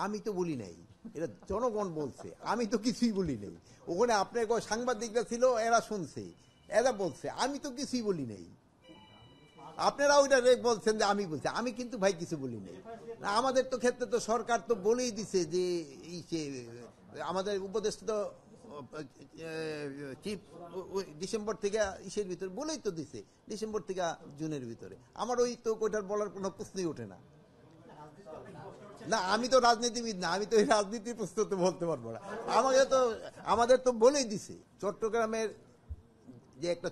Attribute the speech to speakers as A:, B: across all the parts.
A: আমি তো বলি নাই, এটা জনগণ বলছে, আমি তো কিছুই বলি নাই। ওখানে আপনার সাংবাদিকরা ছিল, এরা শুনছে, এরা বলছে, আমি তো কিছুই বলি নাই। আপনারা ওইটা বলছেন যে আমি বলছি, আমি কিন্তু ভাই কিছু বলি নাই। আমাদের তো ক্ষেত্রে তো সরকার তো বলেই দিছে যে আমাদের উপদেষ্টা তো চিফ ডিসেম্বর থেকে ইসের ভিতরে বলেই তো দিছে, ডিসেম্বর থেকে জুনের ভিতরে। আমার ওই তো ওইটার বলার কোনো প্রশ্নই ওঠে না। না, আমি তো রাজনীতিবিদ না, আমি তো এই রাজনীতির প্রশ্ন তো বলতে পারবো না। আমাদের তো বলেই দিছে চট্টগ্রামের যে একটা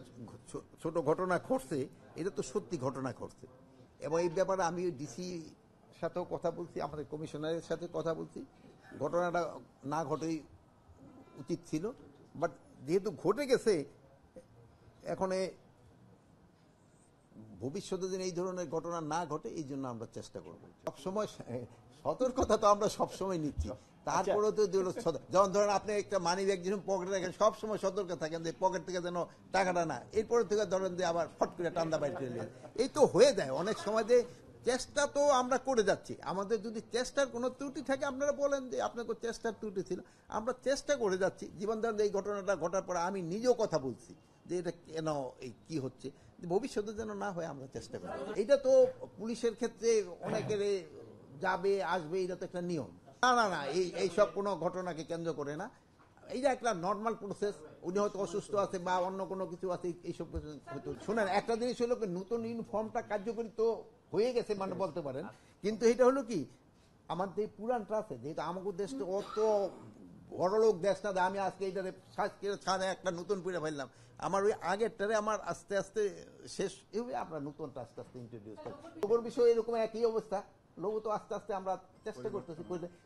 A: ছোট ঘটনা ঘটছে, এটা তো সত্যি ঘটনা ঘটছে। এবং এই ব্যাপারে আমি ডিসি সাথেও কথা বলছি, আমাদের কমিশনারের সাথে কথা বলছি। ঘটনাটা না ঘটেই উচিত ছিল, বাট যেহেতু ঘটে গেছে, এখন ভবিষ্যতে যেন এই ধরনের ঘটনা না ঘটে, এই জন্য আমরা চেষ্টা করব। সবসময় সতর্কতা তো আমরা সবসময় নিচ্ছি, তারপরেও তো যেমন ধরেন আপনি একটা মানি ব্যাগ যখন পকেটে রাখেন, সবসময় সতর্ক থাকেন যে পকেট থেকে যেন টাকাটা না, এরপরে থেকে ধরেন যে আবার ফট করে টান্দা বাইরে চলে, এই তো হয়ে যায় অনেক সময়। যে চেষ্টা তো আমরা করে যাচ্ছি, আমাদের যদি চেষ্টার কোনো ত্রুটি থাকে আপনারা বলেন যে আপনার চেষ্টার ত্রুটি ছিল, আমরা চেষ্টা করে যাচ্ছি। জীবন ধরেন এই ঘটনাটা ঘটার পরে আমি নিজেও কথা বলছি যে এটা কেন, এই কি হচ্ছে, ভবিষ্যতে যেন না হয় আমরা চেষ্টা করি। এটা তো পুলিশের ক্ষেত্রে অনেকের যাবে আসবে, এটা তো একটা নিয়ম। না না না, এই সব কোনো ঘটনাকে কেন্দ্র করে না, এইটা একটা নর্মাল প্রসেস। উনি হয়তো অসুস্থ আছে বা অন্য কোনো কিছু আছে, এইসব হয়তো। শুনেন, একটা জিনিস হলো কি, নতুন ইউনিফর্মটা কার্যকরী তো হয়ে গেছে মানে বলতে পারেন, কিন্তু এটা হলো কি আমাদের পুরানটা আছে, যেহেতু আমাদের দেশটা অত বড়লোক দেশ না, আমি আজকে এইটারে ছাড়ে একটা নতুন পুরে ফেললাম, আমার ওই আগেরটারে আমার আস্তে আস্তে শেষ হবে, আমরা নতুনটা আস্তে আস্তে ইন্ট্রোডিউস করি। লোগোর বিষয়ে এরকম একই অবস্থা, লোগো তো আস্তে আস্তে আমরা চেষ্টা করতেছি,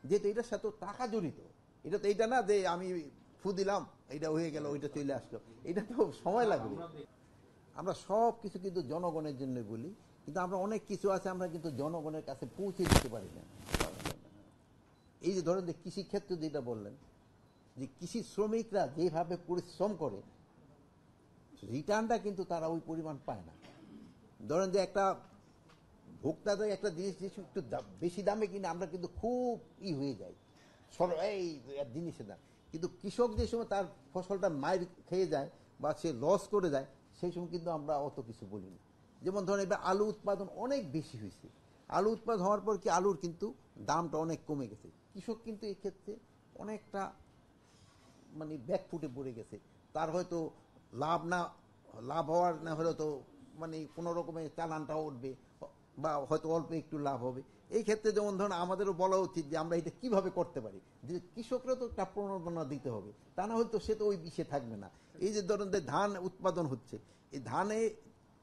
A: যেহেতু এটার সাথে টাকা জড়িত। এটা তো এইটা না যে আমি ফু দিলাম এটা হয়ে গেল, ওইটা চলে আসলো, এটা তো সময় লাগবে। আমরা সব কিছু কিন্তু জনগণের জন্য বলি, কিন্তু আমরা অনেক কিছু আছে আমরা কিন্তু জনগণের কাছে পৌঁছে দিতে পারি না। এই যে ধরেন যে কৃষি ক্ষেত্রে যেটা বললেন, যে কৃষি শ্রমিকরা যেভাবে পরিশ্রম করে, রিটার্নটা কিন্তু তারা ওই পরিমাণ পায় না। ধরেন যে একটা ভোক্তাদের একটা জিনিস একটু বেশি দামে কিনে আমরা কিন্তু খুব হয়ে যায় এই জিনিসের দাম, কিন্তু কৃষক যে সময় তার ফসলটা মায়ের খেয়ে যায় বা সে লস করে যায়, সেই সময় কিন্তু আমরা অত কিছু বলি না। যেমন ধরেন এবার আলু উৎপাদন অনেক বেশি হয়েছে, আলু উৎপাদন হওয়ার পর কি আলুর কিন্তু দামটা অনেক কমে গেছে, কৃষক কিন্তু এক্ষেত্রে অনেকটা মানে ব্যাকফুটে পড়ে গেছে। তার হয়তো লাভ হওয়ার না হলে তো মানে কোনো রকমের চালানটাও উঠবে বা হয়তো অল্প একটু লাভ হবে। এই ক্ষেত্রে যেমন ধরুন আমাদেরও বলা উচিত যে আমরা এটা কিভাবে করতে পারি, যে কৃষকরা তো একটা প্রণোদনা দিতে হবে, তা না হয়তো সে তো ওই বিষে থাকবে না। এই যে ধরেন যে ধান উৎপাদন হচ্ছে, এই ধানে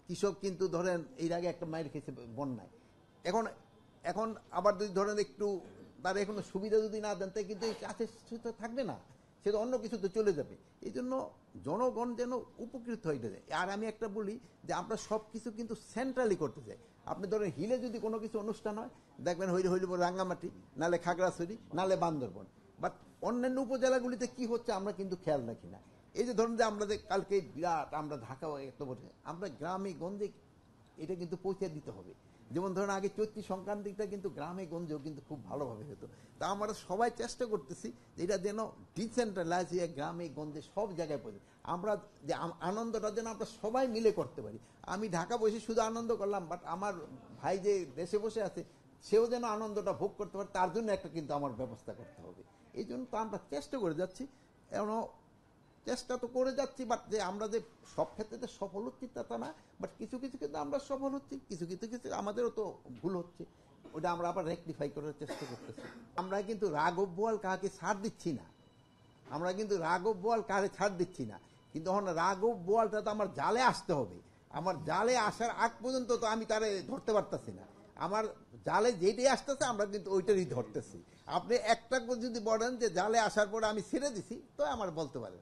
A: কৃষক কিন্তু ধরেন এর আগে একটা মায়ের খেয়েছে বন্যায়, এখন আবার যদি ধরেন একটু তার এখনো সুবিধা যদি না দেন, তাই কিন্তু এই চাষের সুবিধা থাকবে না, সে তো অন্য কিছুতে চলে যাবে। এই জন্য জনগণ যেন উপকৃত হয়ে যায়। আর আমি একটা বলি যে আমরা সব কিছু কিন্তু সেন্ট্রালি করতে চাই। আপনি ধরেন হিলে যদি কোনো কিছু অনুষ্ঠান হয়, দেখবেন হইলে রাঙ্গামাটি, নালে খাগড়াছড়ি, নালে বান্দরবন, বাট অন্যান্য উপজেলাগুলিতে কি হচ্ছে আমরা কিন্তু খেয়াল রাখি না। এই যে ধরুন যে আমাদের কালকে বিরাট আমরা ঢাকা এত বছর, আমরা গ্রামে গঞ্জে এটা কিন্তু পৌঁছে দিতে হবে। যেমন ধরুন আগে চৈত্রী সংক্রান্তিটা কিন্তু গ্রামে গঞ্জেও কিন্তু খুব ভালোভাবে হতো, তা আমরা সবাই চেষ্টা করতেছি এটা যেন ডিসেন্ট্রালাইজ হয়ে গ্রামে গঞ্জে সব জায়গায় পৌঁছে। আমরা যে আনন্দটা যেন আমরা সবাই মিলে করতে পারি। আমি ঢাকা বসে শুধু আনন্দ করলাম, বাট আমার ভাই যে দেশে বসে আছে সেও যেন আনন্দটা ভোগ করতে পারে, তার জন্য একটা কিন্তু আমার ব্যবস্থা করতে হবে। এই জন্য তো আমরা চেষ্টা করে যাচ্ছি, চেষ্টা তো করে যাচ্ছি, বাট যে আমরা যে সব ক্ষেত্রে সফল হচ্ছি তা না, বাট কিছু কিছু ক্ষেত্রে আমরা সফল হচ্ছি, কিছু কিছু ক্ষেত্রে আমাদেরও তো ভুল হচ্ছে, ওটা আমরা আবার রেকটিফাই করার চেষ্টা করতেছি। আমরা কিন্তু রাঘব বোয়াল কাকে ছাড় দিচ্ছি না, আমরা কিন্তু রাঘব বোয়াল কারে ছাড় দিচ্ছি না, কিন্তু এখন রাঘব বোয়ালটা তো আমার জালে আসতে হবে। আমার জালে আসার আগ পর্যন্ত তো আমি তারে ধরতে পারতেছি না, আমার জালে যেটাই আসতেছে আমরা কিন্তু ওইটারই ধরতেছি। আপনি একটা যদি বলেন যে জালে আসার পরে আমি ছেড়ে দিছি, তো আমার বলতে পারেন।